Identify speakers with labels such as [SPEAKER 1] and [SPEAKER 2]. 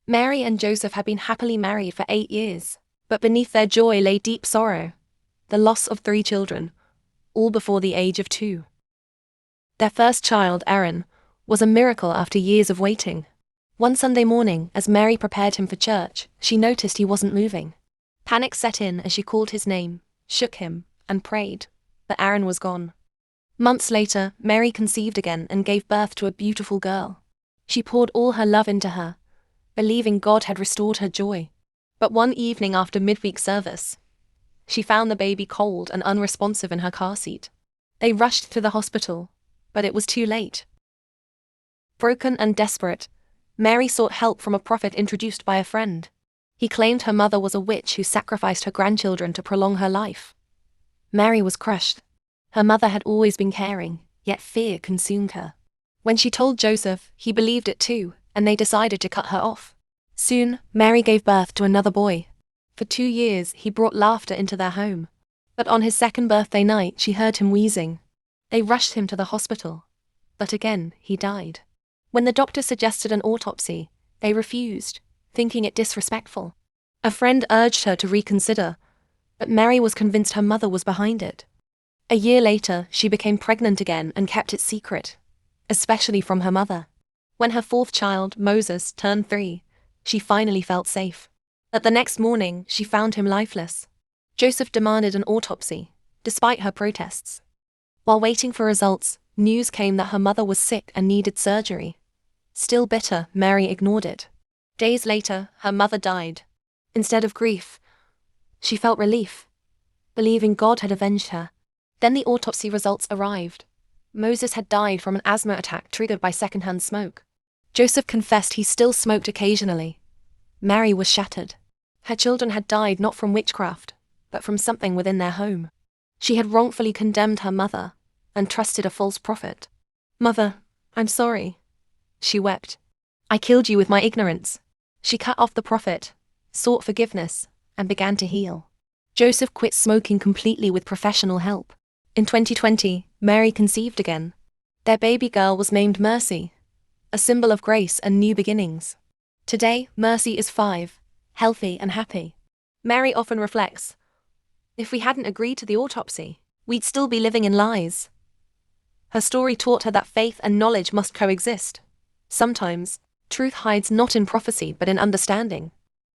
[SPEAKER 1] Mary and Joseph had been happily married for 8 years, but beneath their joy lay deep sorrow, the loss of 3 children, all before the age of 2. Their first child, Aaron, was a miracle after years of waiting. One Sunday morning, as Mary prepared him for church, she noticed he wasn't moving. Panic set in as she called his name, shook him, and prayed, but Aaron was gone. Months later, Mary conceived again and gave birth to a beautiful girl. She poured all her love into her, believing God had restored her joy. But one evening after midweek service, she found the baby cold and unresponsive in her car seat. They rushed to the hospital, but it was too late. Broken and desperate, Mary sought help from a prophet introduced by a friend. He claimed her mother was a witch who sacrificed her grandchildren to prolong her life. Mary was crushed. Her mother had always been caring, yet fear consumed her. When she told Joseph, he believed it too, and they decided to cut her off. Soon, Mary gave birth to another boy. For 2 years, he brought laughter into their home. But on his second birthday night, she heard him wheezing. They rushed him to the hospital. But again, he died. When the doctor suggested an autopsy, they refused, thinking it disrespectful. A friend urged her to reconsider, but Mary was convinced her mother was behind it. A year later, she became pregnant again and kept it secret, especially from her mother. When her 4th child, Moses, turned 3, she finally felt safe. But the next morning, she found him lifeless. Joseph demanded an autopsy, despite her protests. While waiting for results, news came that her mother was sick and needed surgery. Still bitter, Mary ignored it. Days later, her mother died. Instead of grief, she felt relief, believing God had avenged her. Then the autopsy results arrived. Moses had died from an asthma attack triggered by secondhand smoke. Joseph confessed he still smoked occasionally. Mary was shattered. Her children had died not from witchcraft, but from something within their home. She had wrongfully condemned her mother and trusted a false prophet. "Mother, I'm sorry," she wept. "I killed you with my ignorance." She cut off the prophet, sought forgiveness, and began to heal. Joseph quit smoking completely with professional help. In 2020, Mary conceived again. Their baby girl was named Mercy, a symbol of grace and new beginnings. Today, Mercy is 5, healthy and happy. Mary often reflects, if we hadn't agreed to the autopsy, we'd still be living in lies. Her story taught her that faith and knowledge must coexist. Sometimes, truth hides not in prophecy but in understanding.